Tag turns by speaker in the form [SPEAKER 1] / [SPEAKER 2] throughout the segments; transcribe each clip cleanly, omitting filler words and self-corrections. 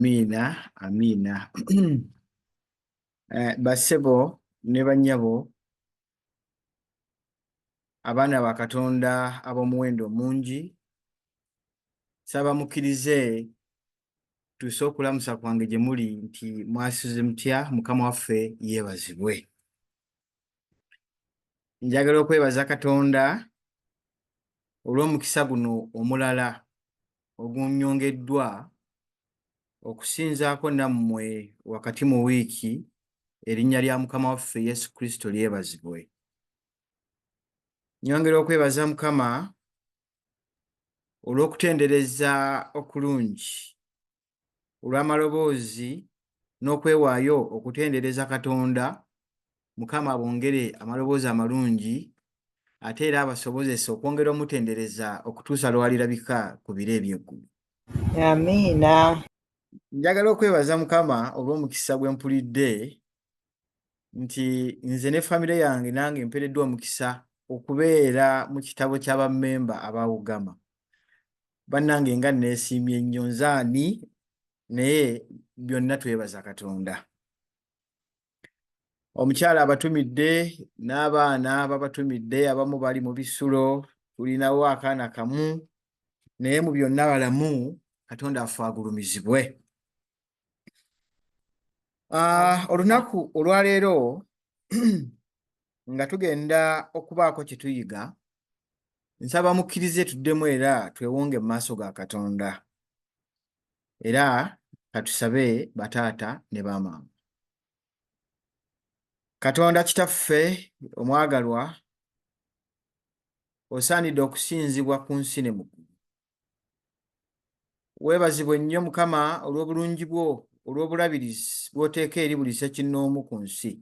[SPEAKER 1] Amina. Bassebo ne bannyabo abaana ba Katonda ab'omuwendo mungi, saba mukkirize tuuse okulamusa kwange gye muli nti mwasuze mutya. Mukama waffe yeebazibwe. Njagala okwebaza Katonda olw'omukisa guno omulala ogunnyongeddwa okusinzaako nammwe wakati mu wiiki. Erinnya lya Mukama waffe Yesu Kristo lyebazibwe. Nyongera okwebaza Mukama olw'okutendereza okulungi, olw'amaloboozi n'okwewaayo okutendereza Katonda. Mukama bongere amaloboozi amalungi ate era abasobozesa okwongera omutendereza okutuusa lwalirabika ku biro eby'eggulu.
[SPEAKER 2] Amiina.
[SPEAKER 1] Njagala okwebaza Mukama olw'omukisa gwe mpulidde nti nze ne famire yange nange mpereddwa omukisa okubeera mu kitabo ky'abammemba abawugama. Bannange nga neesiimye ennyo nzaani, naye byonna twebaza Katonda. Omukyala abatumidde n'abaana babatumidde, abamu bali mu bisulo, tulinawo akaana kamu, naye mu byonna balamu. Katonda affe agulumizibwe. Olunaku olwaleero nga tugenda okubaako kye tuyiga, nsaba mukkirize tuddemu era twewonge mu maaso ga Katonda. Era katusabe bataata ne bamaama. Katonda Kitaffe omwagalwa, osaanidde okusinzibwa ku nsi ne mu ggulu. Weebazibwe nnyo Mukama olw'obulungi bwo, olw'obulabirizi bw'oteeka eri buli ssekinnoomu ku nsi.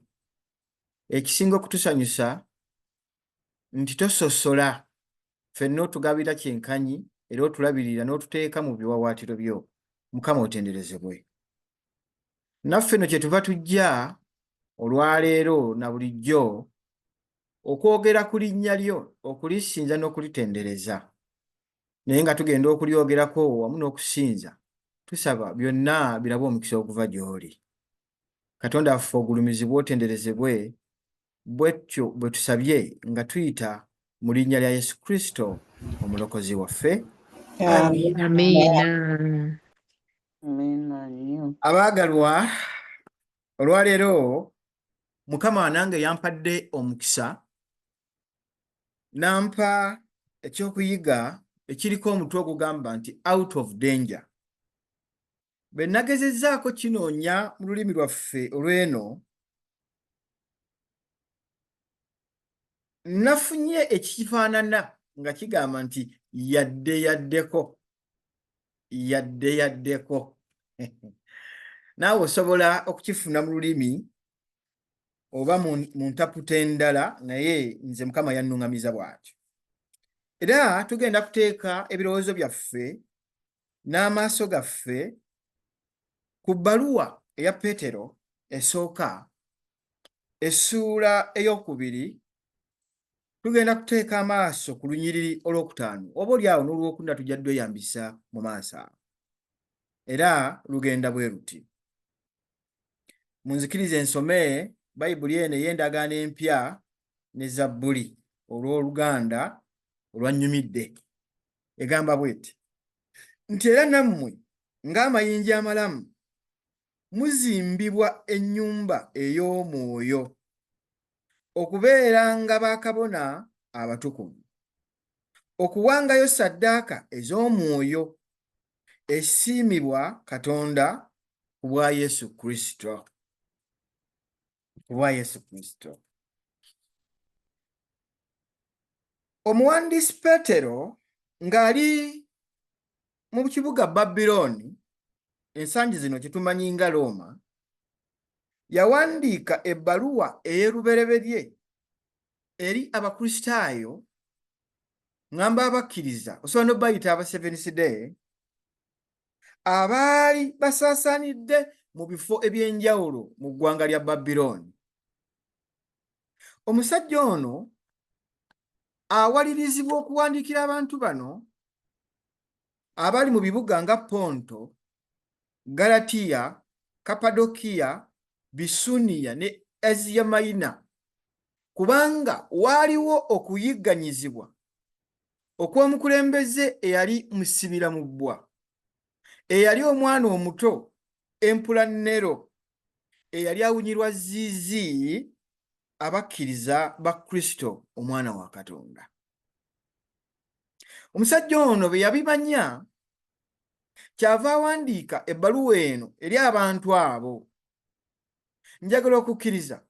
[SPEAKER 1] Ekisinga okutusanyusa nti tososola, ffenna otugabira kyenkanyi era otulabirira n'otuteeka mu biwawaatiro byo. Mukama otenderezebwe. Naffe no kye tuva tujja olwaleero na bulijjo okwogera ku linnya lyo, okulisinza n'okulitendereza. Naye nga tugenda okulyogerako wamu n'okusinza, tusaba byonna birabe omukisa oguva gy'oli. Katonda waffe ogulumizibwe, otenderezebwe. Bwetyo bwe tusabye nga tuyita mu linnya lya Yesu Kristo omulokozi waffe.
[SPEAKER 2] Amiina.
[SPEAKER 3] Amiina.
[SPEAKER 1] Abaagalwa, olwaleero Mukama nange yampadde omukisa, nampa ekyokuyiga ekiriko omutwe ogugamba nti out of danger. Bwe nagezezzaako kinoonya mu lulimi lwaffe olw'eno, nafunye ekikifaanana nga kigamba nti yaddeyaddeko. Naawe osobola okukifuna mu lulimi oba mu ntaputa endala, naye nze Mukama yannuŋŋamiza bw'atyo. Era tugenda kuteeka ebirowoozo byaffe n'amaaso gaffe ku bbaluwa eya Peetero esooka, essuula ey'okubiri. Tugenda kuteeka amaaso ku lunyiriri olwokutaano, oba oliawo n'olwokuna tujja ddweyambisa mu maaso awo. Era lugenda bwe ruti. Munzikirize nsome Bayibuli eno ey'endagaano empya ne Zabbuli olw'Oluganda olwannyumidde. Egamba bw'eti nti era nammwe ng'amayinja amalamu muzimbibwa ennyumba ey'Omwoyo okubeeranga bakabona abatukuvu, okuwangayo ssaddaaka ez'Omwoyo esiimibwa Katonda ku bwa Yesu Kristo. Ku bwa Yesu Kristo. Omuwandiisi Peetero ng'ali mu kibuga Babilooni, ensangi zino kye tumanyi nga Roma, yawandiika ebbaluwa ey'olubereberye eri Abakristaayo, ng'amba abakkiriza, osobola n'obayita aba Seventh Day, abaali basaasaanidde mu bifo eby'enjawulo mu ggwanga lya Babilooni. Omusajja ono awalirizibwa okuwandiikira abantu bano abali mu bibuga nga Ponto Galatiya, Kapadokiya, Bisuniya ne Aziya Mayina, kubanga waaliwo okuyigganyizibwa okw'omukulembeze eyali musibira mu bbwa, eyali omwana omuto empulannero, eyali awunyirwa ziizi abakkiriza ba Kristo omwana wa Katonda. Omusajja ono bwe yabimanya, kyava awandiika ebbaluwa eno eri abantu abo. Njagala okukkiriza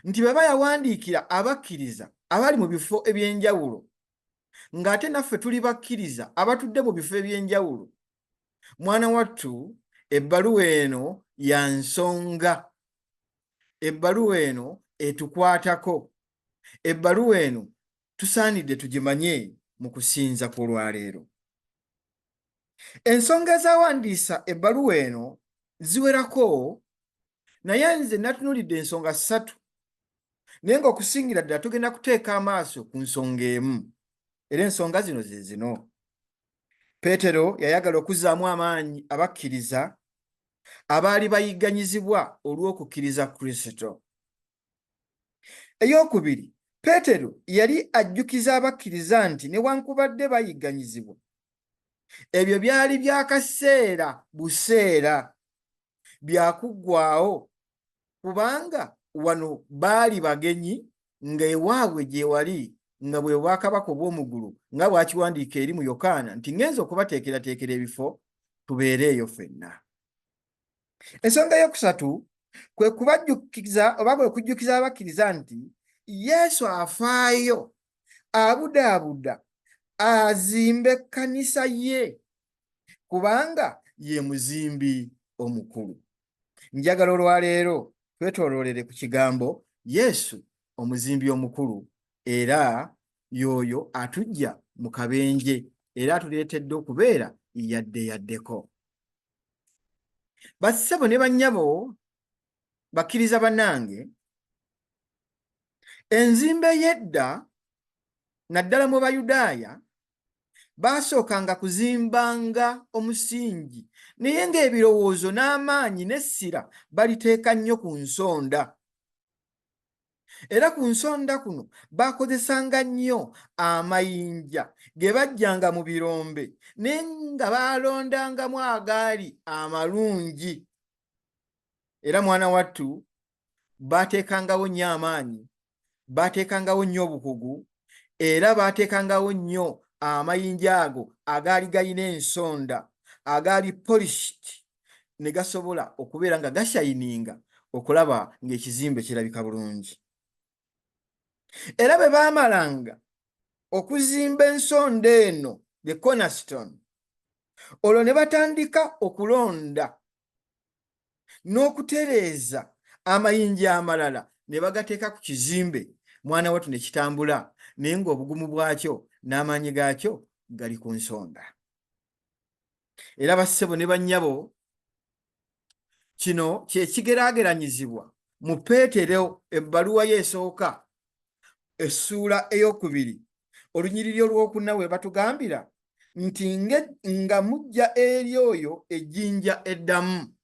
[SPEAKER 1] nti baba yawandiikira abakkiriza abali mu bifo eby'enjawulo, ng'ate naffe tuli bakkiriza abatudde mu bifo eby'enjawulo, mwana wattu, ebbaluwa eno ya nsonga, ebbaluwa eno etukwatako, ebbaluwa eno tusaanidde tugimanye mu kusinza kw'olwaleero. Ensonga ezaawandiisa ebbaluwa eno ziwerako, naye nze natunuulidde ensonga 3, naye ng'okusingira ddala tugenda kuteeka amaaso ku nsonga emu, era ensonga zino ze zino. Peetero yayagala okuzzaamu amaanyi abakkiriza abaali bayigganyizibwa olw'okukkiriza Kristo. Eyookubiri, Peetero yali ajjukiza abakkiriza nti newankubadde bayigganyizibwa, ebyo byali bya kaseera buseera, byakuggwaawo, kubanga wano baali bagenyi, nga ewaabwe gye wali nga bwe bwakabaka obw'omu ggulu, nga bw'akiwandiika eri mu Yokaana nti ngenza okubateekerateekera ebifo tubeereeyo ffenna. Ensonga eyokusatu kwe kubajjukiza oba kwe kujjukiza abakkiriza nti Yesu afaayo abudaabuda azimbe ekkanisa ye, kubanga ye muzimbi omukulu. Njagala olwaleero twetooloolere ku kigambo Yesu omuzimbi omukulu, era y'oyo atujja mu kabenje era atuleetedde okubeera yaddeyaddeko. Bassebo ne bannyabo, bakkiriza bannange, enzimba ey'edda naddala mu Bayudaaya baasookanga kuzimbanga omusingi, naye ng'ebirowoozo n'amaanyi n'essira baliteeka nnyo ku nsonda. Era ku nsonda kuno baakozesanga nnyo amayinja ge bajjanga mu birombe, naye nga baalondangamu agaali amalungi. Era mwana wattu, baateekangawo nnyo amaanyi, baateekangawo nnyo obukugu, era baateekangawo nnyo amayinja ago agaali galina ensonda, agaali polished, ne gasobola okubeera nga gashayininga okulaba ng'ekizimbe kirabika bulungi. Era bwe baamalanga okuzimba ensonda eno, the cornerstone, olwo ne batandika okulonda n'okutereeza amayinja amalala ne bagateeka ku kizimbe, mwana wattu ne kitambula, naye ng'obugumu bwakyo n'amaanyi gaakyo gali ku nsonda. Era bassebo ne bannyabo, kino kye kigeraageranyizibwa mu Peetero ebbaluwa ye esooka essuula ey'okubiri olunyiriri olw'okuna we batugambira nti nga mujja eri oyo ejjinja eddamu.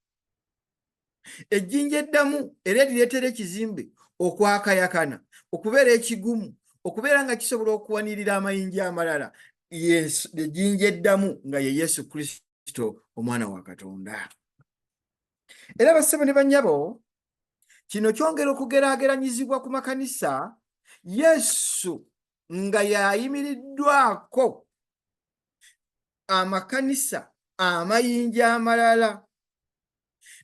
[SPEAKER 1] Ejjinja eddamu era erireetera ekizimbe okwakayakana, okubeera ekigumu, okubeera nga kisobola okuwanirira amayinja amalala, ejjinja eddamu nga ye Yesu Kristo omwana wa Katonda. Era bassebo ne bannyabo, kino kyongera okugeraageranyizibwa ku makanisa, Yesu nga y'ayimiriddwako amakanisa amayinja amalala.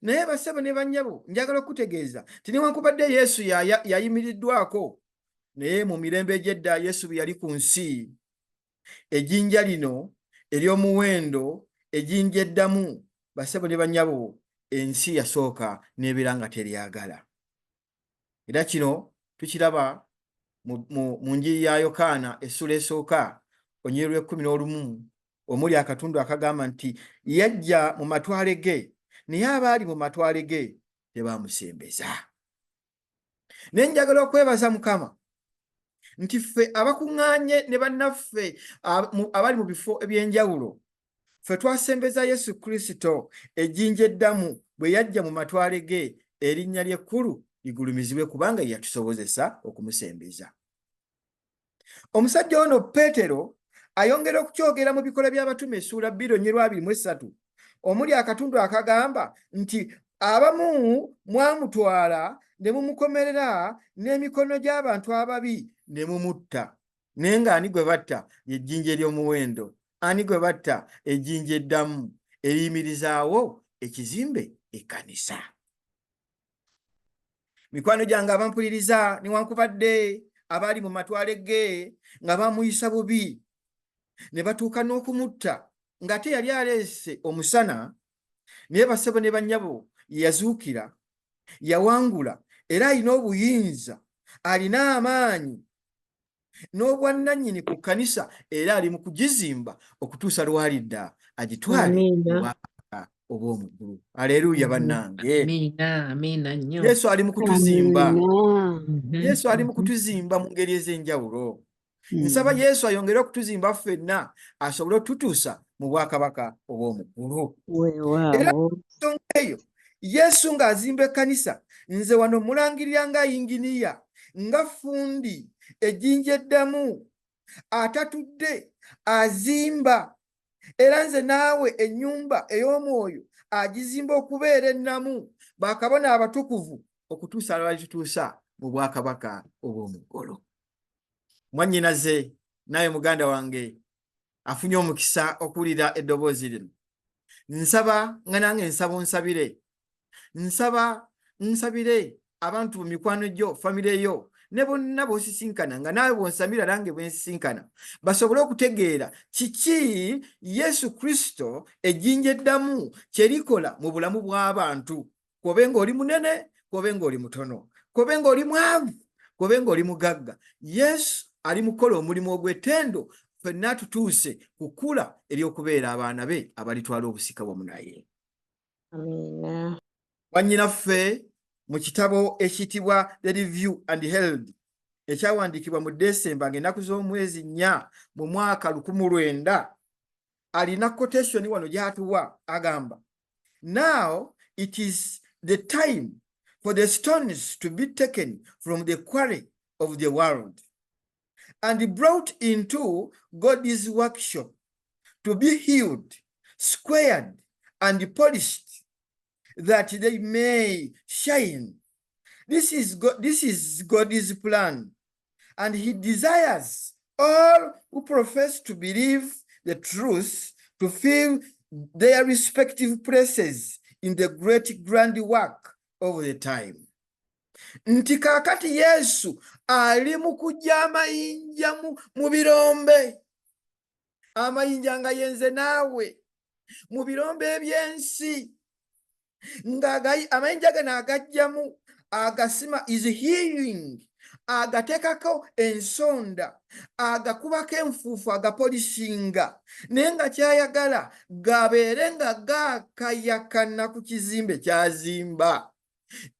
[SPEAKER 1] Naye bassebo ne bannyabo, njagala okutegeeza nti newankubadde Yesu yayimiriddwako, naye mu mirembe egy'edda Yesu bwe yali ku nsi, ejjinja lino ery'omuwendo, ejjinja eddamu, bassebo ne bannyabo, ensi yasooka n'ebeera nga teryagala. Era kino tukiraba mu njiri ya Yokaana essula esooka olunyiriri lw'11, omuli akatundu akagamba nti yajja mu matwale ge, naye abaali mu matwale ge tebaamusembeza. Naye njagala okwebaza Mukama nti ffe abakuŋŋaanye ne bannaffe abali mu bifo eby'enjawulo, ffe twasembeza Yesu Kristo ejjinja eddamu bwe yajja mu matwale ge, erinnya ly'ekkulu ligulumizibwe kubanga yatusobozesa okumusembeza. Omusajja ono Peetero ayongera okukyogera mu Bikola by'Abatume essuula 2:23 omuli akatundu akagamba nti abamu mwamutwala ne mumukomerera n'emikono gy'abantu ababi ne mumutta. Naye ng'ani gwe batta? Ejjinja ery'omuwendo. Ani gwe batta? Ejjinja eddamu eriyimirizaawo ekizimbe ekkanisa. Mikwano gyange abampuliriza, newankubadde abaali mu matwale ge nga bamuyisa bubi ne batuuka n'okumutta ng'ate yali aleese omusana, naye bassebo ne bannyabo yazuukira, yawangula, era alina obuyinza, alina amaanyi n'obwannannyini ku kkanisa, era ali mu kugizimba okutuusa lw'alidda agitwale obwakabaka obw'omu ggulu. Aleluuya bannange.
[SPEAKER 3] Amiina nnyo.
[SPEAKER 1] Yesu ali mu kutuzimba. Yesu ali mu kutuzimba mu ngeri ez'enjawulo. Nsaba Yesu ayongere okutuzimba ffenna asobole okututuusa mu bwakabaka obw'omu ggulu. Era ensonga eyo Yesu ng'azimba ekkanisa, nze wano mulangirira nga yinginiya, nga ffundi, ejjinja eddamu, atatudde azimba, era nze naawe ennyumba ey'omwoyo agizimba okubeera ennamu, bakabona abatukuvu okutuusa lwalitutuusa mu bwakabaka obw'omu ggulu. Mwannyinaze naye muganda wange afunye omukisa okuwulira eddoboozi lino. Nsaba nga nange nsabire abantu mu mikwano gyo, famire yo, ne bonna b'osisinkana, nga naawe bw'onsabira nange bwe nsisinkana, basobole okutegeera kiki Yesu Kristo ejjinja eddamu kye likola mu bulamu bw'abantu. Kobe ng'oli munene, kobe ng'oli mutono, kobe ng'oli mwavu, kobe ng'oli mugagga, Yesu ali mukola omulimu ogw'ettendo ffenna tutuuse kukula ery'okubeera abaana be abalitwala obusika bwamu naye.
[SPEAKER 2] Amiina.
[SPEAKER 1] Bannyinaffe mu kitabo ekiyitibwa The Review and Herald ekyawandiikibwa mu Desemba ng'ennaku z'omwezi 4 mu mwaka 1900 alina quotation wano gy'atuwa agamba, "Now it is the time for the stones to be taken from the quarry of the world and brought into God's workshop to be healed, squared, and polished, that they may shine. This is God's plan, and He desires all who profess to believe the truth to fill their respective places in the great grand work of the time." Nti kaakati Yesu ali mu kuggya amayinja mu birombe, amayinja nga yenze naawe mu birombe eby'ensi, amayinja gano agajjamu agasima is healing, agateekako ensonda, agakubako enfuufu, agapolishinga, naye nga kyayagala gabeere nga gaakayakana ku kizimbe kyazimba.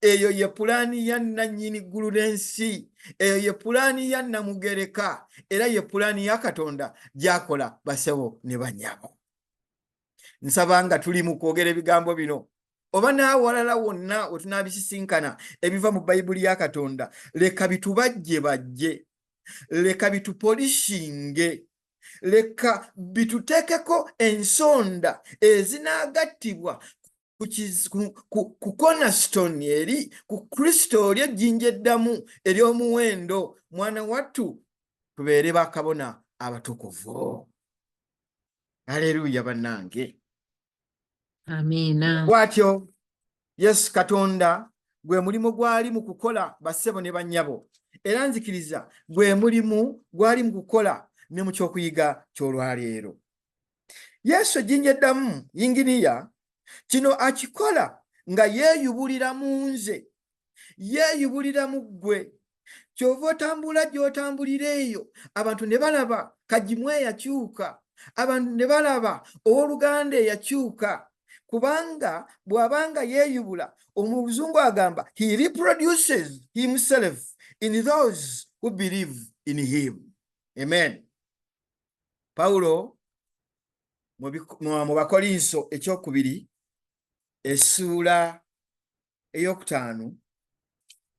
[SPEAKER 1] Eyo ye pulaani ya nannyini ggulu n'ensi, eyo ye pulaani ya Namugereka, era ye pulaani ya Katonda gy'akola basebo ne bannyabo. Nsaba nga tuli mu kwogera ebigambo bino, oba naawe walala wonna we tunaabisisinkana ebiva mu Bayibuli ya Katonda, leka bitubajje, leka bitupolishinge, leka bituteekeko ensonda ezinaagattibwa ku cornerstone eri ku Kristo oli ejjinja eddamu ery'omuwendo, mwana wattu tubeere bakabona abatukuvu. Aleluuya bannange.
[SPEAKER 3] Amiina.
[SPEAKER 1] Bw'atyo Yesu Katonda gwe mulimu gwali mu kukola bassebo ne bannyabo, era nzikiriza gwe mulimu gwali mu kukola ne mu kyokuyiga ky'olwaleero. Yesu ejjinja eddamu yinginiya kino akikola nga yeeyubulira mu nze, yeeyubulira mu ggwe. Kyova otambula gy'otambulira eyo, abantu ne balaba Kajimu eyakyuka, abantu ne balaba owooluganda eyakyuka, kubanga bw'abanga yeeyubula, omuzungu agamba he reproduces himself in those who believe in him. Amen. Pawulo mu Bakolinso ekyokubiri essuula ey'okutaano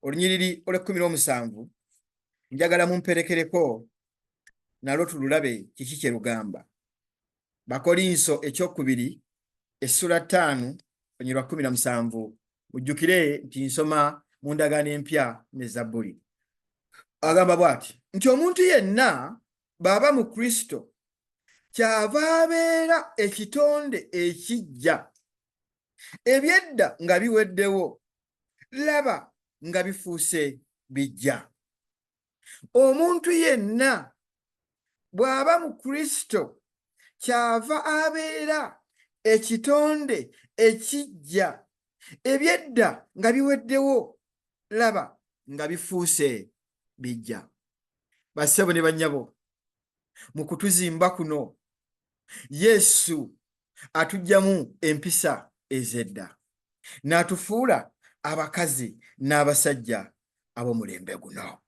[SPEAKER 1] olunyiriri olw'17 njagala mumperekereko nalwo tululabe kiki kye lugamba. Bakolinso ekyokubiri essuula 5 olunyiriri lwa 17. Mujjukire nti nsoma mu ndagaano empya ne Zabbuli. Agamba bw'ati nti omuntu yenna bw'aba mu Kristo kyava abeera ekitonde ekiggya, ebyedda nga biweddewo, laba nga bifuuse bijja. Omuntu yenna bw'aba mu Kristo kyava abeera ekitonde ekiggya, ebyedda nga biweddewo, laba nga bifuuse bijja. Bassebo ne bannyabo, mu kutuzimba kuno Yesu atuggyamu empisa ez'edda n'atufuula abakazi n'abasajja ab'omulembe guno.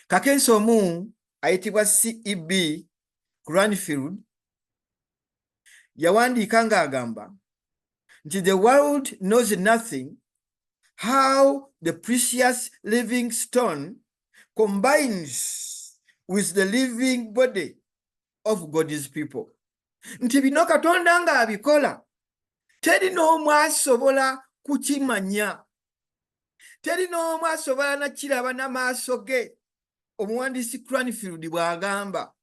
[SPEAKER 1] Kakensi omu ayitibwa C.E.B. Cranfield yawandiika ng'agamba nti the world knows nothing how the precious living stone combines with the living body of God's people. Nti bino Katonda ng'abikola teri n'omu asobola kukimanya, teri n'omu asobola nakiraba n'amaaso ge. Omuwandiisi Cranfield bw'agamba,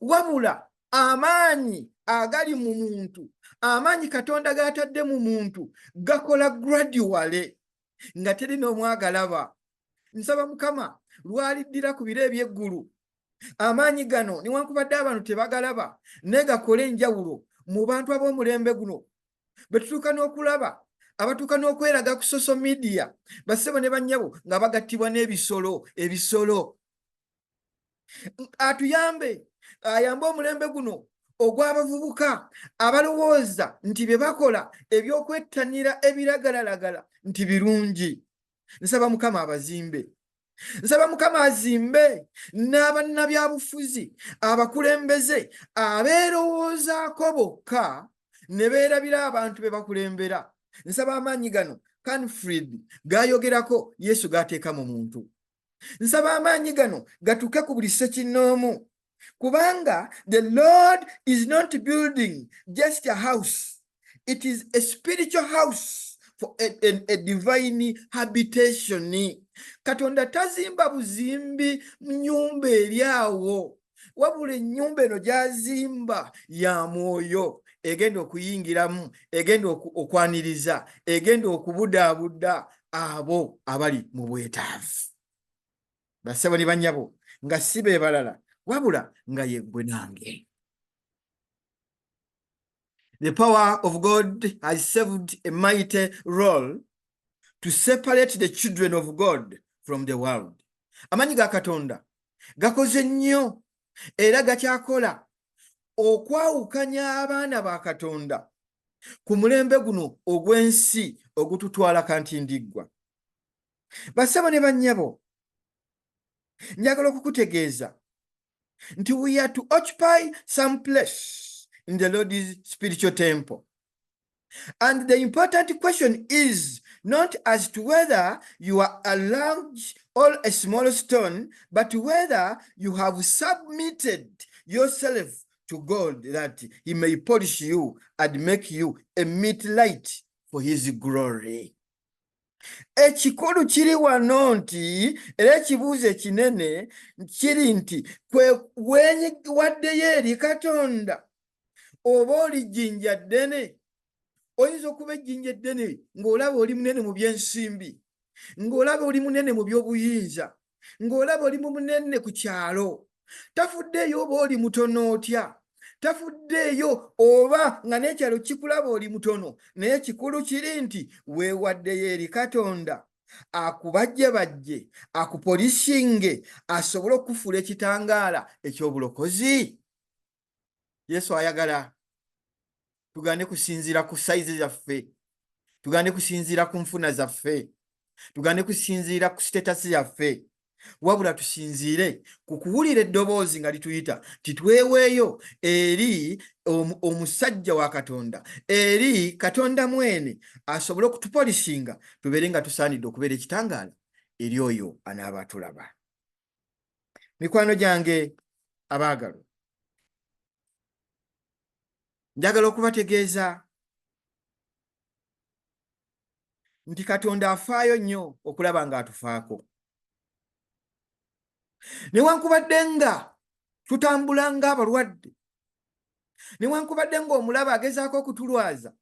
[SPEAKER 1] wabula amaanyi agali mu muntu, amaanyi Katonda g'atadde mu muntu gakola gradually nga teri n'omu agalaba. Nsaba Mukama lwaliddira ku biro eby'eggulu amaanyi gano newankubadde abantu tebagalaba naye gakola enjawulo mu bantu ab'omulembe guno bwe tutuuka n'okulaba abatuuka n'okweraga ku social media, bassebo ne bannyabo nga bagattibwa n'ebisolo. Atuyambe, ayambe omulembe guno ogw'abavubuka abalowooza nti bye bakola ebyokwettanira ebiragalalagala nti birungi. Nsaba Mukama abazimbe, nsaba Mukama azimbe n'abannabyabufuzi abakulembeze abeerowoozaako bokka ne beerabira abantu be bakulembera. Nsaba amaanyi gano Cranfield g'ayogerako Yesu g'ateeka mu muntu. Nsaba amaanyi gano gatuuke ku buli ssekinnoomu, kubanga the Lord is not building just a house, it is a spiritual house for a divine habitation. Katonda tazimba buzimbi nnyumba eri awo, wabula ennyumba eno gy'azimba ya mwoyo, egenda okuyingiramu, egenda okwaniriza, egenda okubudaabuda abo abali mu bwetaavu. Bassebo ne bannyabo, nga si be balala wabula nga ye ggwe nange. The power of God has served a mighty role to separate the children of God from the world. Amaanyi ga Katonda gakoze nnyo era gakyakola okwawukanya abaana ba Katonda ku mulembe guno ogw'ensi ogututwala kantindiggwa. Bassebo ne bannyabo, njagala okukutegeeza nti we are to occupy some place in the Lord's spiritual temple. And the important question is not as to whether you are a large or a small stone, but whether you have submitted yourself to God that he may polish you and make you a meet light for his glory. Ekikulu kiri wano nti era ekibuuzo ekinene kiri nti waddeyo eri Katonda oba oli jjinja ddene. Oyinza okuba ejjinja eddene ng'olaba oli munene mu by'ensimbi, ng'olaba oli munene mu by'obuyinza, ng'olaba oli munene ku kyalo. Tafuddeeyo oba oli mutono otya, tafuddeeyo oba nga n'ekyalo kikulaba oli mutono, naye ekikulu kiri nti weewaddeyo eri Katonda akubajjebajje, akupolishinge, asobole okufuula ekitangaala eky'obulokozi. Yesu ayagala tugande kusinziira ku sayizi zaffe, tugande kusinziira ku nfuna zaffe, tugande kusinziira ku sitetasi yaffe, wabula tusinziire ku kuwulira eddoboozi nga lituyita titweweeyo eri omusajja wa Katonda, eri Katonda mwene asobole okutupolisinga tubeere nga tusaanidde okubeera ekitangaala eri oyo anaaba atulaba. Mikwano gyange abaagalwa, njagala okubategeeza nti Katonda afaayo nnyo okulaba ng'atufaako. Newankubadde nga tutambula ng'abalwadde, newankubadde ng'omulaba agezaako okutulwaza,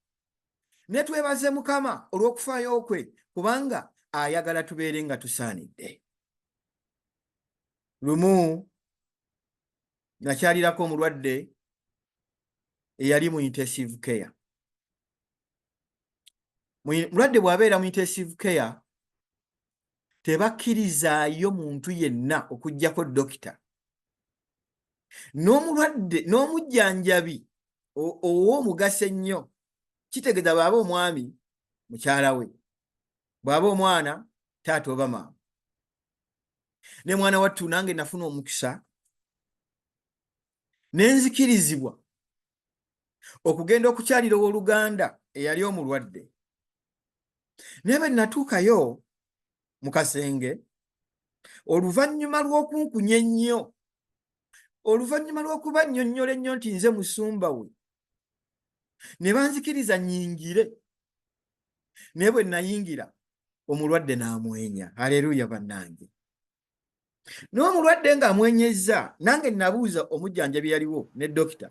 [SPEAKER 1] ne twebaze Mukama olw'okufaayo kwe, kubanga ayagala tubeere nga tusaanidde. Lumu nakyalirako omulwadde eyali mu intensive care. Mulwadde bw'abeera mu intensive care tebakkirizaayo muntu yenna okuggyako dokita. N'omulwadde n'omujjanjabi ow'omugaso ennyo, kitegeeza bw'aba omwami mukyala we, bw'aba omwana taata oba maama. Ne mwana wattu nange nafuna omukisa ne nzikirizibwa okugenda okukyalira ow'oluganda eyali omulwadde. Naye bwe natuukayo mu kasenge, oluvannyuma lw'okunkunya ennyo, oluvannyuma lw'okuba nnyonnyola ennyo nti nze musumba we, ne banzikiriza nnyingire. Naye bwe nayingira omulwadde n'amwenya. Haleluya bannange. N'omulwadde ng'amwenyezza, nange nabuuza omujjanjabi yaliwo ne dokita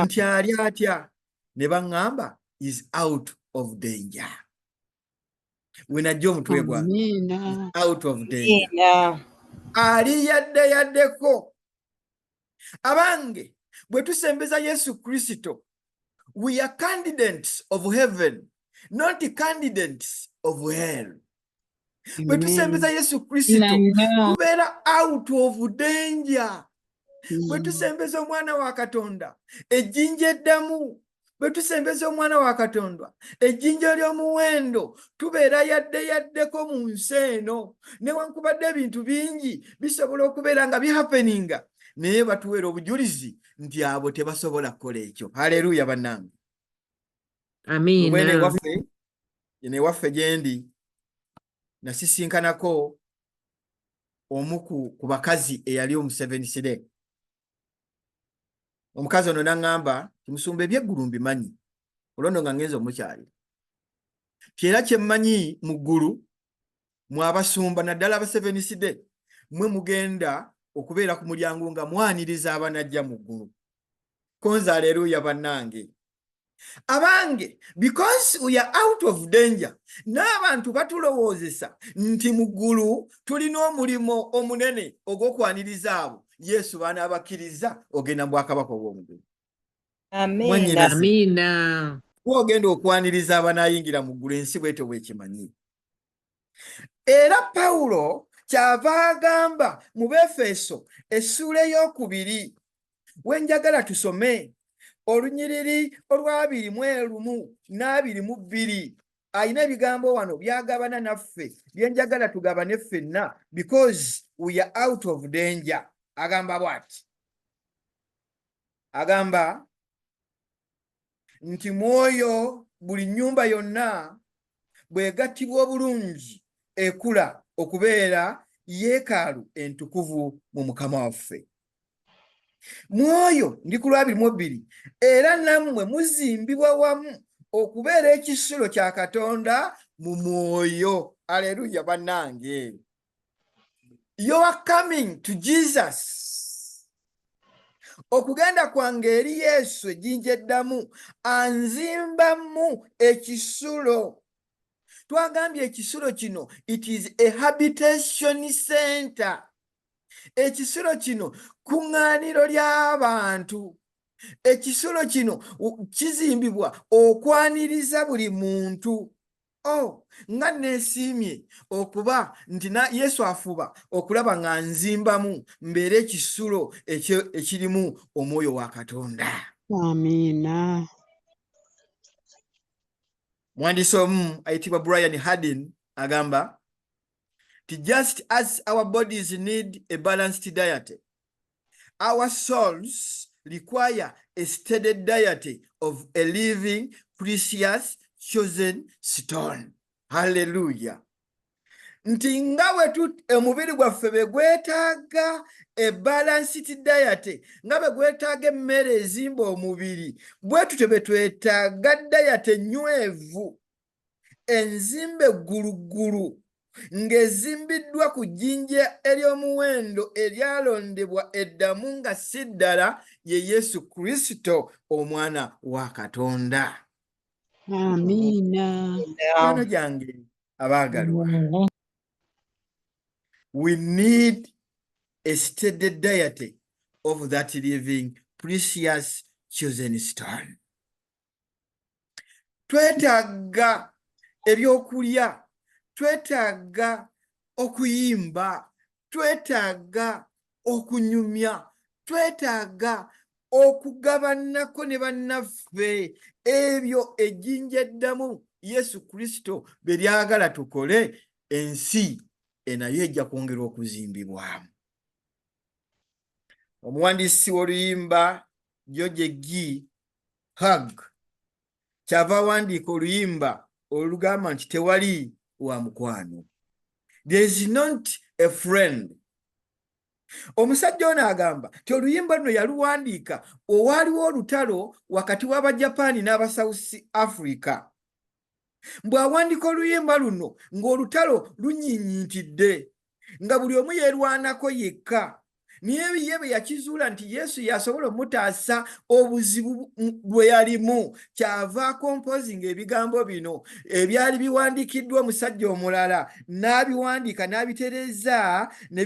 [SPEAKER 1] nti ali atya, ne baŋŋamba is out of danger. We najja omutwe gwange out of danger. Ali yaddeko. Abange, bwe tusembeza Yesu Kristo, we are candidates of heaven, not candidates of hell. Bwe tusembeza Yesu Kristo, tubeera out of danger. Bwe tusembeza omwana wa Katonda, ejjinja eddamu. Bwe tusembeza omwana wa Katonda, ejjinja ly'omuwendo, tubeera yaddeko mu nsi eno. Newankubadde ebintu bingi bisobola okubeera nga bihappeninga, naye batuweera obujulizi nti abo tebasobola kukola ekyo. Haleluya bannange.
[SPEAKER 2] Amiina.
[SPEAKER 1] Ewaffe gye ndi nasisinkanako omu ku bakazi eyali omusevenisidde. Omukazi ono n'aŋŋamba timusumba ebyeggulu mbimanyi, olwono nga ngenza omukyalira. Era kye mmanyi mu ggulu, mwe abasumba naddala abaseveniside, mwe mugenda okubeera ku mulyango nga mwaniriza abanajja mu ggulu. Konza haleluya bannange. Abange, because we are out of danger, n'abantu batulowoozesa nti mu ggulu tulina omulimo omunene ogw'okwaniriza abo Yesu baanabakkiriza ogenda mu bwakabaka obw'omugulu.
[SPEAKER 2] Amiina.
[SPEAKER 1] Ogenda okwaniriza abanaayingira mu ggulu, ensi bw'etyo bw'ekimanyi. Era Pawulo kyava agamba mu Befeso essuula ey'okubiri, we njagala tusome olunyiriri olwa 21 n'22. Ayina ebigambo wano byagabana naffe bye njagala tugabane ffenna, because we are out of danger. Agamba bw'ati, agamba nti mwoyo buli nnyumba yonna bw'egattibwa obulungi ekula okubeera yeekaalu entukuvu mu Mukama waffe. Mwoyo ndi ku 22, era nammwe muzimbibwa wamu okubeera ekisulo kya Katonda mu mwoyo. Haleluya bannange. You are coming to Jesus. Okugenda kwange eri Yesu ejjinja eddamu anzimbamu ekisulo. Twagambye ekisulo kino, it is a habitation center. Ekisulo kino kuŋŋaaniro ly'abantu. Ekisulo kino kizimbibwa okwaniriza buli muntu. Nga neesiimye okuba nti Yesu afuba okulaba nga nzimbamu mbeere ekisulo ekirimu omwoyo wa Katonda.
[SPEAKER 2] Amiina.
[SPEAKER 1] Mwandiisi omu ayitibwa Brian Hardin agamba Just as our bodies need a balanced diet, our souls require a steady diet of a living, precious, chosen stone. Hallelujah. Nti nga omubiri gwaffe bwe gwetaaga a balanced diet, nga bwe gwetaaga emmere ezimba omubiri, bwe tutyo bwe twetaaga diet enywevu, enzimbe gguluggulu, ng'ezimbiddwa ku jjinja ery'omuwendo eryalondebwa eddamu nga si ddala ye Yesu Kristo, omwana wa Katonda.
[SPEAKER 2] Amiina.
[SPEAKER 1] Mikwano gyange abaagalwa, we need a steady diet of that living, precious, chosen stone. Twetaaga ebyokulya, twetaaga okuyimba, twetaaga okunyumya, twetaaga okugabanako ne bannaffe ebyo ejjinja eddamu Yesu Kristo bye lyagala tukole, ensi nayo ejja kwongera okuzimbibwamu. Omuwandiisi w'oluyimba George G. Hug kyava awandiika oluyimba olugamba nti tewali wa mukwano. There is not a friend. Omusajja ono agamba ti oluyimba luno yaluwandiika owaaliwo olutalo wakati w'Abajapaani n'aba South Africa. Bw'awandiika oluyimba luno ng'olutalo lunyiinyiitidde, nga buli omu yeerwanako yekka, naye ye bwe yakizuula nti Yesu yasobola omutaasa obuzibu bwe yalimu, kyava akompozinga ebigambo bino ebyali biwandiikiddwa omusajja omulala, n'abiwandiika n'abitereeza ne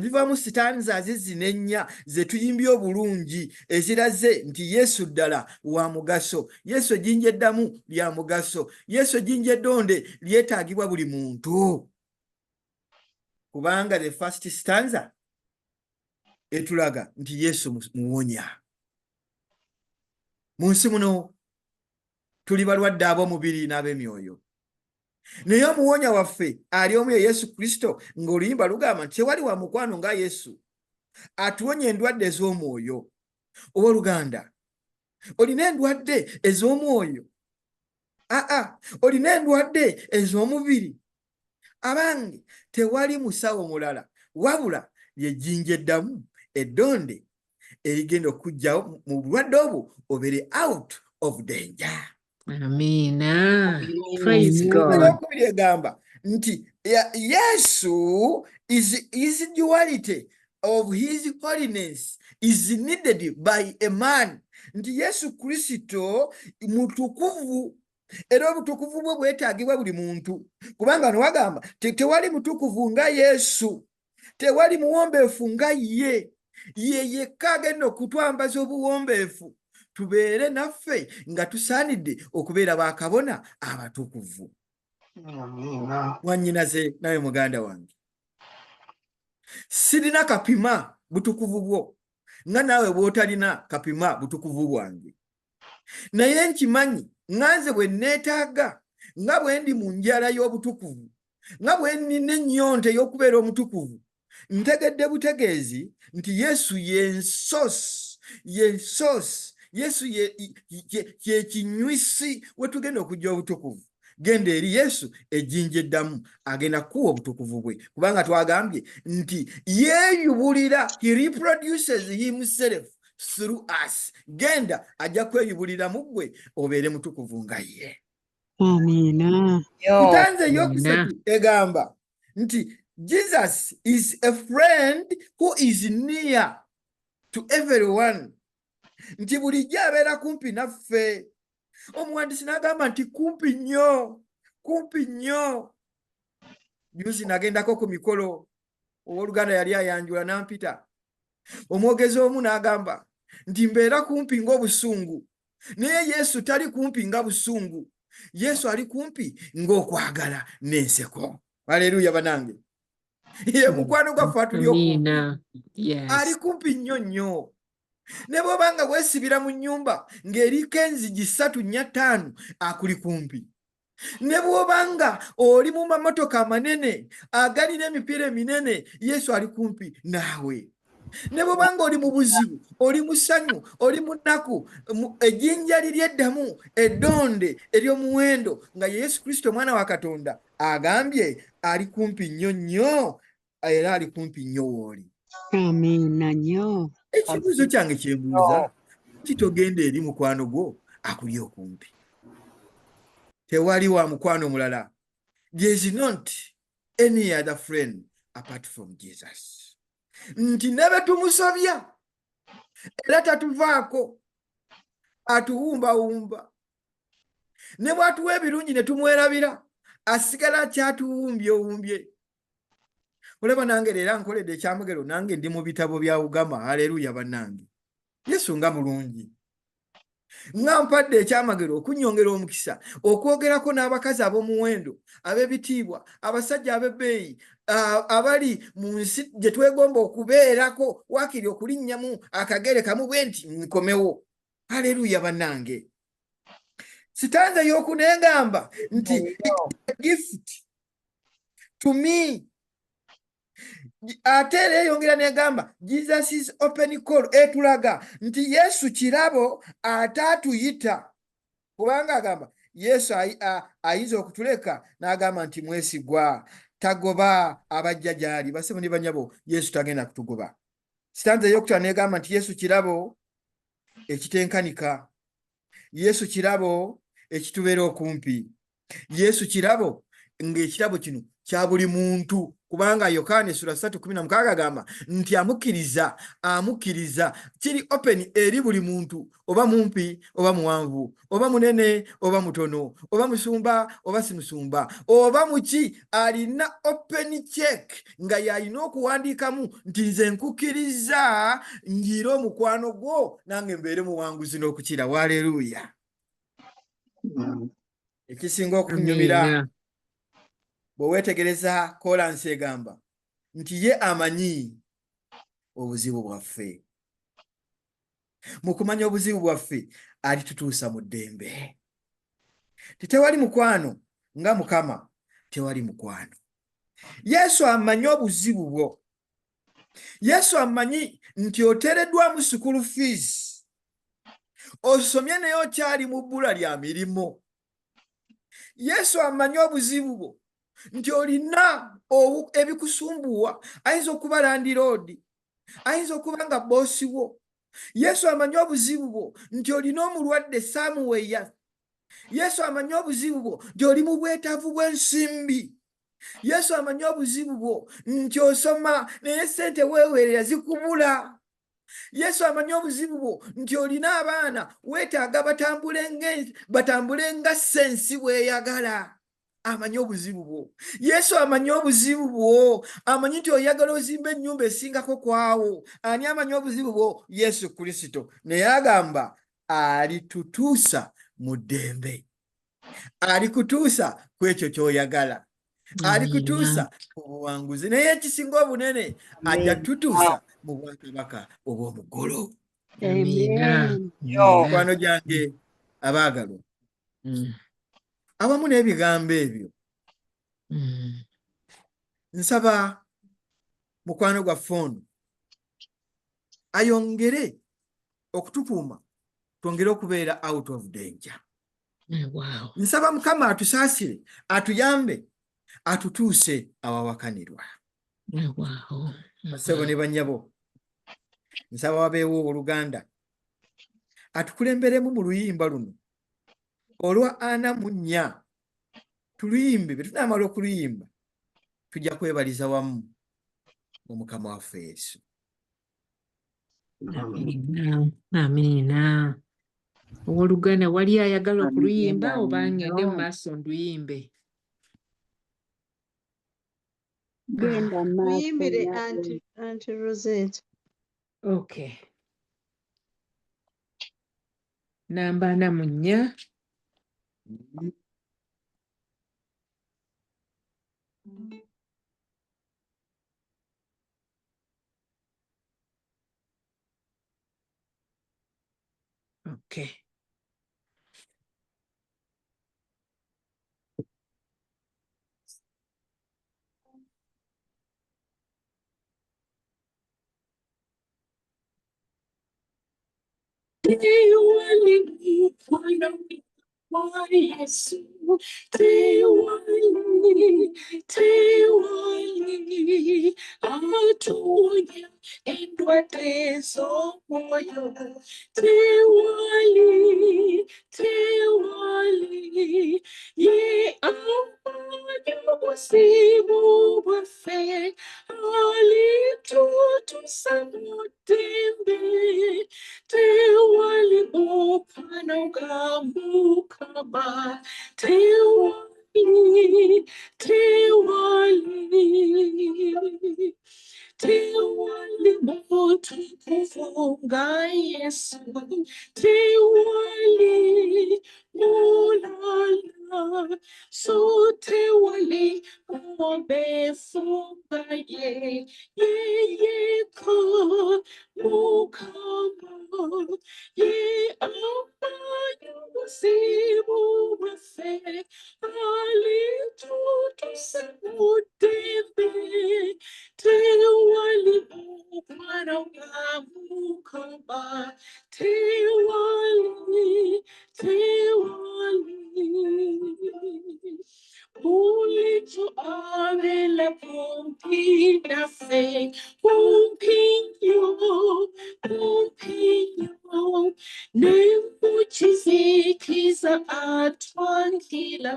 [SPEAKER 1] bivaamu sitanza zino ennya ze tuyimbye obulungi eziraze nti Yesu ddala wa mugaso, Yesu ejjinja eddamu lya mugaso, Yesu ejjinja eddonde lyetaagibwa buli muntu. Kubanga the first stanza etulaga nti Yesu muwonya. Mu nsi muno tuli balwadde ab'omubiri n'ab'emyoyo, naye omuwonya waffe ali omu ye Yesu Kristo, ng'oluyimba lugamba nti tewali wa mukwano nga Yesu atuwonya endwadde ez'omwoyo. Owooluganda, olina endwadde ez'omwoyo? Olina endwadde ez'omubiri? Abange, tewali musawo mulala wabula ly'ejjinja eddamu eddonde erigenda okujjawo mu bulwadde obwo obeere out of danger.
[SPEAKER 2] Amiina. Praise God.
[SPEAKER 1] Okubiri egamba nti Yesu is duality of his holiness is needed by a man. Nti Yesu Kristo mutukuvu, era obutukuvu bwe bwetaagibwa buli muntu, kubanga nwagamba tewali mutukuvu nga Yesu, tewali muwombeefu nga ye yekka agenda okutwambaza obuwombeefu tubeere naffe nga tusaanidde okubeera bakabona abatukuvu. Mwannyinaze nawe muganda wange, sirina kapima butukuvu bwo nga naawe bw'otalina kapima butukuvu bwange, naye nkimanyi nganze bwe neetaaga, nga bwe ndi mu njala y'obutukuvu, nga bwe nina ennyonta ey'okubeera omutukuvu, ntegedde butegeezi nti Yesu y'ensosi, Yesu ye kinywisi we tugenda okujja obutukuvu. Genda eri Yesu ejjinja eddamu, agenda kuwa obutukuvu bwe, kubanga twagambye nti yeeyubulira, he reproduces himself through us. Genda ajja kweyubulira mu ggwe obeere mutukuvu nga ye.
[SPEAKER 2] Amiina.
[SPEAKER 1] Ntanze eyokusatu egamba nti Jesus is a friend who is near to everyone. Nti bulijjo abeera kumpi naffe. Omuwandiisi n'agamba nti kumpi nnyo, kumpi nnyo. Juzi nagendako ku mikolo, owooluganda yali ayanjula n'ampita. Omwogezi omu n'agamba nti mbeera kumpi ng'obusungu, naye Yesu tali kumpi nga busungu. Yesu ali kumpi ng'okwagala n'enseko. Haleluya banange. Ye mukwano gwaffe atuli okumpi. Ali kumpi nnyo nnyo. Ne bw'obanga weesibira mu nnyumba ng'eriko enzigi 3 4 5 akuli kumpi. Ne bw'obanga oli mu mamotoka amanene agalina emipiira eminene, Yesu ali kumpi naawe. Ne bw'obanga oli mu buzibu, oli mu ssanyu, oli mu nnaku, ejjinja liryeddamu eddonde ery'omuwendo, nga Yesu Kristo Mwana wa Katonda agambye ali kumpi nnyo nnyo, era ali kumpi nnyo w'oli.
[SPEAKER 2] Amiina nnyo.
[SPEAKER 1] Ekibuuzo kyange kye mbuuza, kitogenda eri mukwano gwo akuli okumpi? Tewali wa mukwano mulala. There is not any other friend apart from Jesus. Nti ne bwe tumusobya era tatuvaako, atuwumbawumba. Ne bw'atuwa ebirungi ne tumwerabira, asigala akyatuwumbyewumbye. Olaba nange leero nkoledde ekyamugero, nange ndi mu bitabo bya Ugama. Haleluya bannange. Yesu nga mulungi. Nga mpadde ekyamagero okunnyongera omukisa, okwogerako n'abakazi ab'omuwendo, ab'ebitiibwa, abasajja ab'ebbeeyi, abali mu nsi gye twegomba okubeerako, waakiri okulinnyamu akagere kamu bwe nti nkomewo. Haleluya bannange. Sitanza y'okunengamba nti gift to me. Ate era eyongera negamba Jesus is open call, etulaga nti Yesu kirabo ate atuyita. Kubanga agamba Yesu ayinza okutuleka n'agamba nti mwesigwa, tagoba abajja gy'ali. Basebo ne banyabo, Yesu tagenda kutugoba. Sitanza ey'okutula negamba nti Yesu kirabo ekitenkanika, Yesu kirabo ekitubeera okumpi, Yesu kirabo ng'ekirabo kino kya buli muntu. Kubanga Yokaana essula 3:16 agamba nti amukkiriza kiri open eri buli muntu, oba mumpi oba muwanvu, oba munene oba mutono, oba musumba oba si musumba, oba muki, alina open check nga yalina okuwandiikamu nti nze nkukkiriza njiire omukwano gwo nange mbeere muwanguzi n'okukira. Haleluya. Ekisinga okunyumira bwe weetegereza kolansi egamba nti ye amanyi obuzibu bwaffe. Mu kumanya obuzibu bwaffe alitutuusa mu ddembe. Tewali mukwano nga Mukama, tewali mukwano. Yesu amanyi obuzibu bwo. Yesu amanyi nti oteereddwamu school fees, osomye naye okyali mu bbula lya mirimu. Yesu amanyi obuzibu bwo nti olina ebikusumbuwa, ayinza okuba landiroodi, ayinza okuba nga boosi wo. Yesu amanyi obuzibu bwo nti olina omulwadde saamuweeya. Yesu amanyi obuzibu bwo nti oli mu bwetaavu bw'ensimbi. Yesu amanyi obuzibu bwo nti osoma naye ssente weeweerera zikubula. Yesu amanyi obuzibu bwo nti olina abaana weetaaga batambule nga sensi bw'eyagala. Amanyi obuzibu bwo. Yesu amanyi obuzibu bwo. Amanyi nti oyagala ozimba ennyumba esingako kwawo. Ani amanyi obuzibu bwo? Yesu Kristo. Naye agamba alitutuusa mu ddembe, alikutuusa ku ekyo ky'oyagala, alikutuusa mu buwanguzi. Naye ekisinga obunene ajja tutuusa mu bwakabaka obw'omu ggulu. Mikwano gyange abaagalwa, awamu n'ebigambo ebyo, nsaba mukwano gwaffe ono ayongere okutukuuma, twongere okubeera out of danger. Nsaba Mukama atusaasire, atuyambe, atutuuse awawakanirwa. Basebo ne bannyabo, nsaba wabeewo Oluganda atukulemberemu mu luyimba luno olwa 44. Tuluyimbe, bwe tunaamala okuluyimba tujja kwebaliza wamu mu Mukama waffe Yesu.
[SPEAKER 2] Amiina. Owooluganda wali ayagala okuluyimba oba ngende mu maaso nduyimbe?
[SPEAKER 3] Muyimbire Anti Rosette.
[SPEAKER 2] Okay. Namba 44. Okay. Tewali mwana wa Yesu, tewali, tewali, atunya endwadde z'omwoyo. Tewali, tewali, ye amanya obuzibu bwaffe, alitutuusa mu ddembe. Tewali mukwano gwa Mukama, tewali, tewali, tewali mutukuvu nga Yesu, tewali mulala, so tewali mwobefu nga ye, yeka Mukama, ye amanya obuzibu bwaffe, alitutuusa mu ddembe. Tewali mukwano gwa Mukama, tewali, tewali. Bulijjo abeera kumpi naffe, kumpi nnyo, kumpi nnyo, ne mu kizikiza atwangira,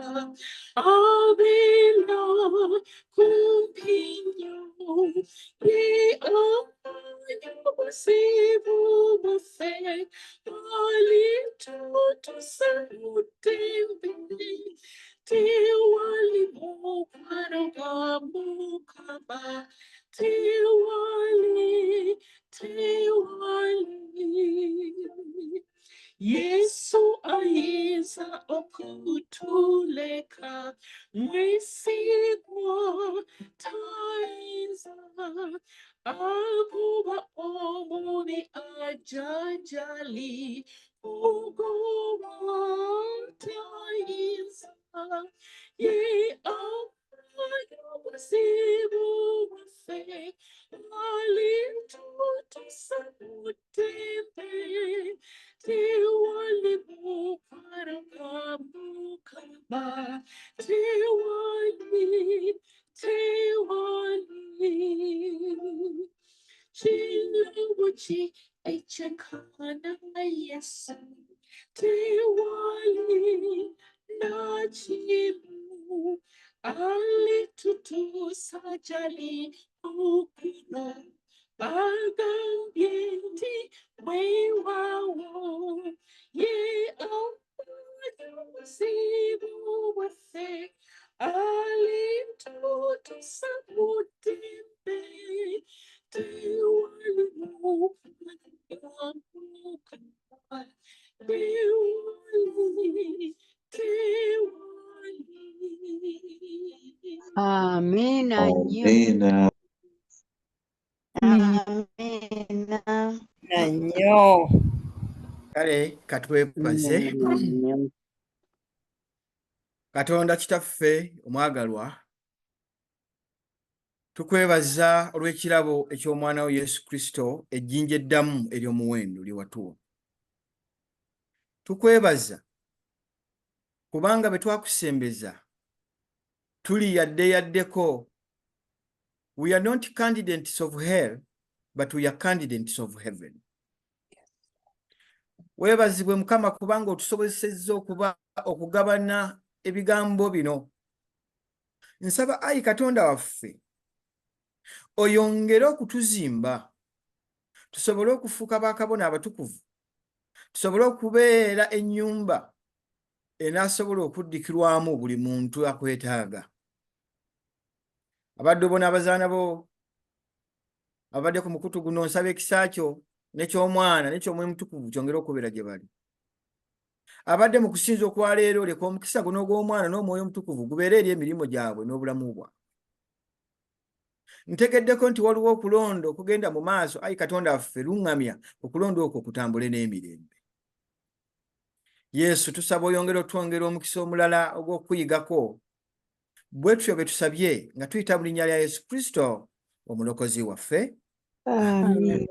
[SPEAKER 2] abeera kumpi nnyo, ye amanya obuzibu bwaffe, alitutuusa mu ddembe. Tewali mukwano gwa Mukama, tewali, tewali. Yesu ayinza okutuleka, mwesigwa tayinza, agoba omubi ajajali, ogoba tayinza, ye amanya obuzibu bwaffe, alitutuusa mu ddembe. Tewali mukwano gwa Mukama, tewali, tewali. Kirabo ki ekyekkaana Yesu, tewali nakimu, alitutuusa gy'ali okuno, agambye nti weewaawo, ye amanya obuzibu bwaffe, alitutuusa mu ddembe. Tewali mukwano gwa Mukama, tewali, tewali.
[SPEAKER 3] Amina nnyo.
[SPEAKER 4] Amina.
[SPEAKER 3] Amina.
[SPEAKER 4] Nnyo.
[SPEAKER 1] Kale katwebaze. Katonda kitaffe omwagalwa, tukwebaza olw'ekirabo eky'omwana wo Yesu Kristo, ejjinja eddamu ery'omuwendo lye watuwa. Tukwebaza kubanga bwe twakusembeza tuli yaddeyaddeko. We are not candidates of hell, but we are candidates of heaven. Weebazibwe Mukama kubanga otusobozesezza okugabana ebigambo bino. Nsaba Ayi Katonda waffe, oyongere okutuzimba, tusobole okufuuka bakabona abatukuvu, tusobole okubeera ennyumba enaasobola okuddikirwamu buli muntu akwetaaga. Abadde bona abazaana bo abadde ku mukutu guno, nsaba ekisa kyo n'eky'omwana n'eky'omwoyo mutukuvu kyongere okubeera gye bali. Abadde mu kusinza okwaleero, leka omukisa guno ogw'omwana n'omwoyo mutukuvu gubeere eri emirimu gyabwe n'obulamu bwabwe. Ntegeddeko nti waliwo okulonda okugenda mu maaso. Ayi Katonda waffe, luŋŋamya okulonda okwo kutambule n'emirembe. Yesu, tusaba oyongere otwongera omukisa omulala ogw'okuyigako, bwe tutyo bwe tusabye nga tuyita mu linnya lya Yesu Kristo omulokozi waffe.
[SPEAKER 3] Amina.